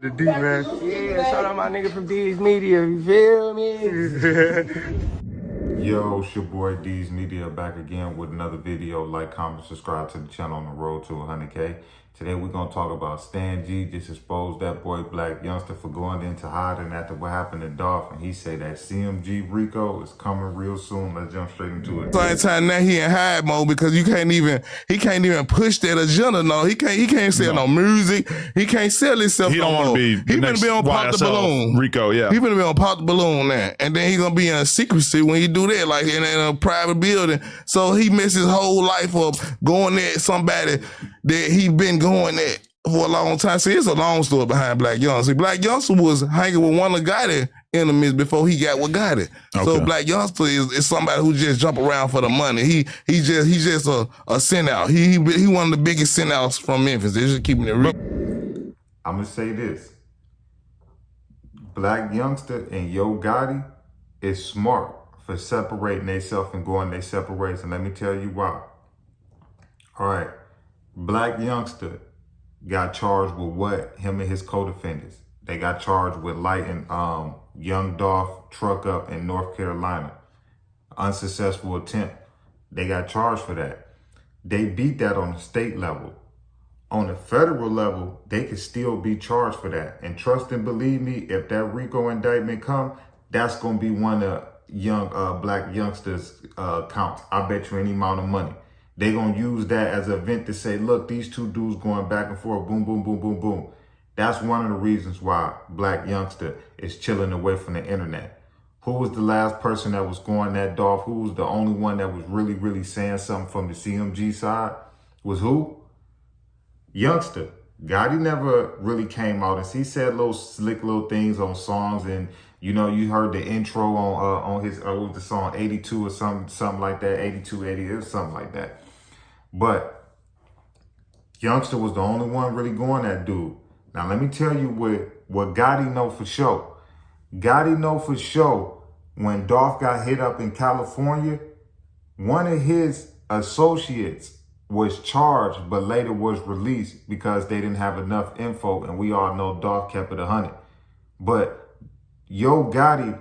The D, man. Yeah, shout out my nigga from D's Media, you feel me? Yo, it's your boy D's Media back again with another video. Like, comment, subscribe to the channel on the road to 100K. Today we're going to talk about Stan G just exposed that boy Blac Youngsta for going into hiding after what happened to Dolph. And he say that CMG Rico is coming real soon. Let's jump straight into it. Same time now he in hide mode because he can't even push that agenda. No, he can't sell no music. He can't sell himself. He don't want to be. He gonna be on Pop the Balloon. Rico, yeah. He gonna be on Pop the Balloon now, and then he gonna be in secrecy when he do that, like in a private building. So he messed his whole life up going at somebody that he been going at for a long time. See, it's a long story behind Blac Youngsta. See, Blac Youngsta was hanging with one of Gotti enemies before he got with Gotti. Okay. So Blac Youngsta is somebody who just jump around for the money. He's just a send out. He one of the biggest send outs from Memphis. They're just keeping it real. I'm gonna say this: Blac Youngsta and Yo Gotti is smart for separating themselves and going their separate ways. And let me tell you why. All right, Blac Youngsta got charged with what? Him and his co-defendants. They got charged with lighting young Dolph truck up in North Carolina. Unsuccessful attempt. They got charged for that. They beat that on the state level. On the federal level, they could still be charged for that. And trust and believe me, if that Rico indictment come, that's going to be one of young Blac Youngsta's counts. I bet you any amount of money. They going to use that as an event to say, look, these two dudes going back and forth, boom, boom, boom, boom, boom. That's one of the reasons why Blac Youngsta is chilling away from the internet. Who was the last person that was going at Dolph? Who was the only one that was really saying something from the CMG side? Was who? Youngsta. Gotti never really came out, and he said little slick little things on songs, and you know, you heard the intro on his the song 82 or something like that, 82, 80, or something like that. But Youngsta was the only one really going at dude. Now let me tell you what Gotti know for sure. Gotti know for sure when Dolph got hit up in California, one of his associates was charged, but later was released because they didn't have enough info, and we all know Dolph kept it 100. But Yo Gotti,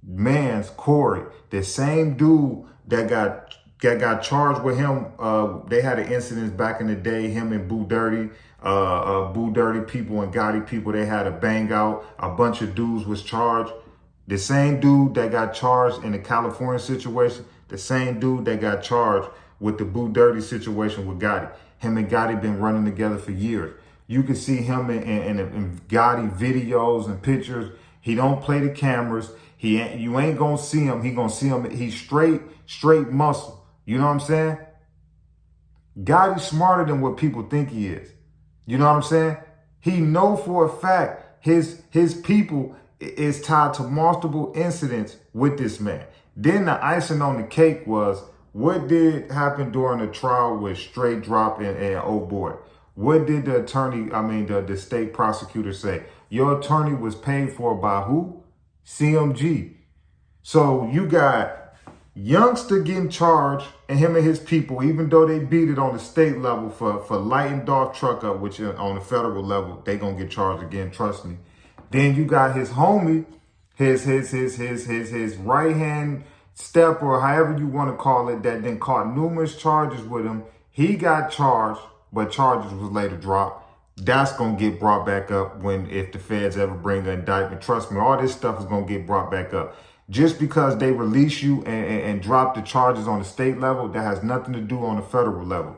man's Corey, the same dude that got charged with him, they had an incident back in the day, him and Boo Dirty people and Gotti people, they had a bang out, a bunch of dudes was charged. The same dude that got charged in the California situation, the same dude that got charged with the Boo Dirty situation with Gotti. Him and Gotti been running together for years. You can see him in Gotti videos and pictures. He don't play the cameras. You ain't gonna see him. He gonna see him. He's straight muscle. You know what I'm saying? Gotti's smarter than what people think he is. You know what I'm saying? He know for a fact his people is tied to multiple incidents with this man. Then the icing on the cake was what did happen during the trial with Straight Drop and Oh Boy. What did the attorney, the state prosecutor say? Your attorney was paid for by who? CMG. So you got Youngsta getting charged, and him and his people, even though they beat it on the state level for lighting Dolph truck up, which on the federal level, they gonna get charged again, trust me. Then you got his homie, his right hand step, or however you want to call it, that then caught numerous charges with him. He got charged, but charges was later dropped. That's gonna get brought back up if the feds ever bring an indictment. Trust me, all this stuff is gonna get brought back up. Just because they release you and drop the charges on the state level, that has nothing to do on the federal level.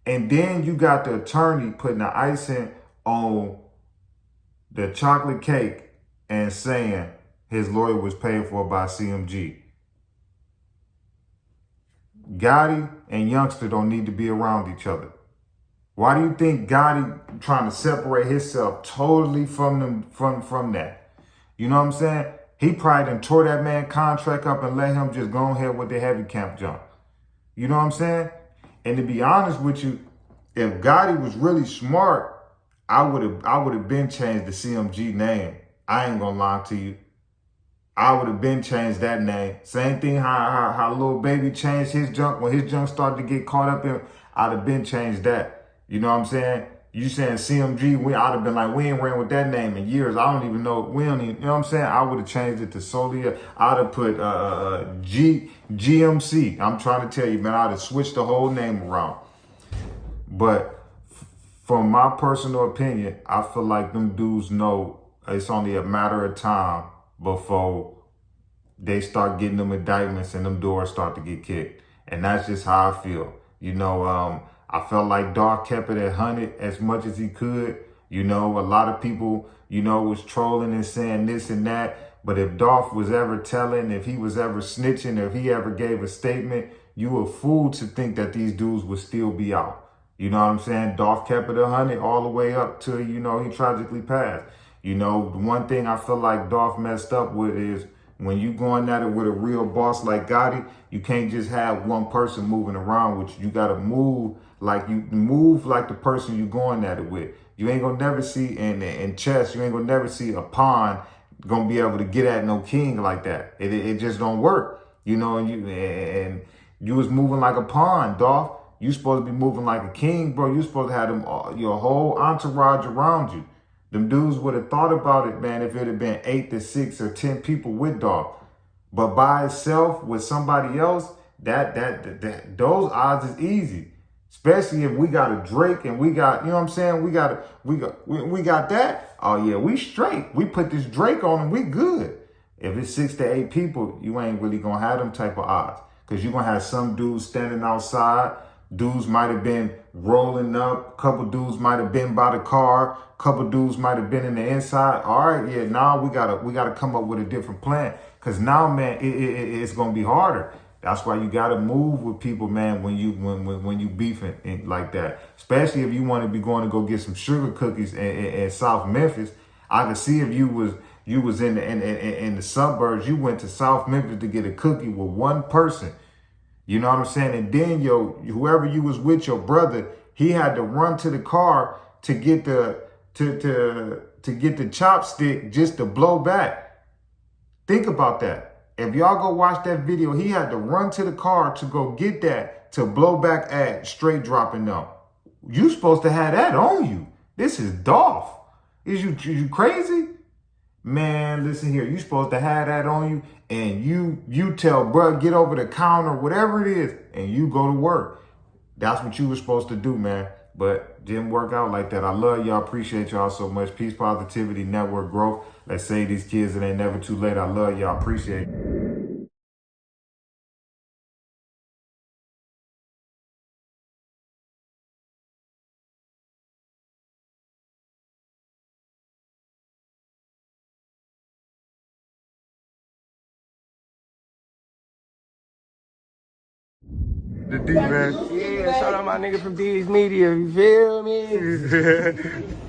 And then you got the attorney putting the icing on the chocolate cake and saying his lawyer was paid for by CMG. Gotti and Youngsta don't need to be around each other. Why do you think Gotti trying to separate himself totally from that? You know what I'm saying? He probably done tore that man contract up and let him just go ahead with the heavy camp jump. You know what I'm saying? And to be honest with you, if Gotti was really smart, I would have been changed the CMG name. I ain't gonna lie to you. I would have been changed that name. Same thing how Lil Baby changed his junk when his junk started to get caught up in. I'd have been changed that. You know what I'm saying? You saying CMG, I'd have been like, we ain't ran with that name in years. I don't even know. We don't even, you know what I'm saying? I would have changed it to Solia. I'd have put GMC. I'm trying to tell you, man, I'd have switched the whole name around. But from my personal opinion, I feel like them dudes know it's only a matter of time before they start getting them indictments and them doors start to get kicked. And that's just how I feel. You know, I felt like Dolph kept it at 100 as much as he could. You know, a lot of people, you know, was trolling and saying this and that. But if Dolph was ever telling, if he was ever snitching, or if he ever gave a statement, you a fool to think that these dudes would still be out. You know what I'm saying? Dolph kept it 100 all the way up to, you know, he tragically passed. You know, the one thing I feel like Dolph messed up with is when you going at it with a real boss like Gotti, you can't just have one person moving around with you. You got to move like the person you going at it with. You ain't gonna never see in chess, you ain't gonna never see a pawn gonna be able to get at no king like that. It just don't work. You know, and you was moving like a pawn, Dolph. You supposed to be moving like a king, bro. You supposed to have them your whole entourage around you. Them dudes would have thought about it, man, if it had been 8 to 6 or 10 people with Dolph. But by itself with somebody else, that those odds is easy. Especially if we got a Drake and we got, you know what I'm saying? We got that. Oh yeah, we straight. We put this Drake on and we good. If it's 6 to 8 people, you ain't really gonna have them type of odds. Cause you're gonna have some dudes standing outside. Dudes might have been rolling up. Couple dudes might have been by the car. Couple dudes might have been in the inside. All right, yeah. Now we gotta come up with a different plan. Cause now, man, it's gonna be harder. That's why you gotta move with people, man. When you beefing like that, especially if you want to be going to go get some sugar cookies in South Memphis. I can see if you was in the suburbs. You went to South Memphis to get a cookie with one person. You know what I'm saying? And then whoever you was with, your brother, he had to run to the car to get the get the chopstick just to blow back. Think about that. If y'all go watch that video, he had to run to the car to go get that to blow back at straight dropping them. You supposed to have that on you. This is Dolph. Is you crazy? Man, listen here. You supposed to have that on you, and you tell bruh, get over the counter, whatever it is, and you go to work. That's what you were supposed to do, man. But didn't work out like that. I love y'all. Appreciate y'all so much. Peace, positivity, network growth. Let's save these kids. It ain't never too late. I love y'all. Appreciate it. The D, man. Yeah, shout out my nigga from D's Media, you feel me?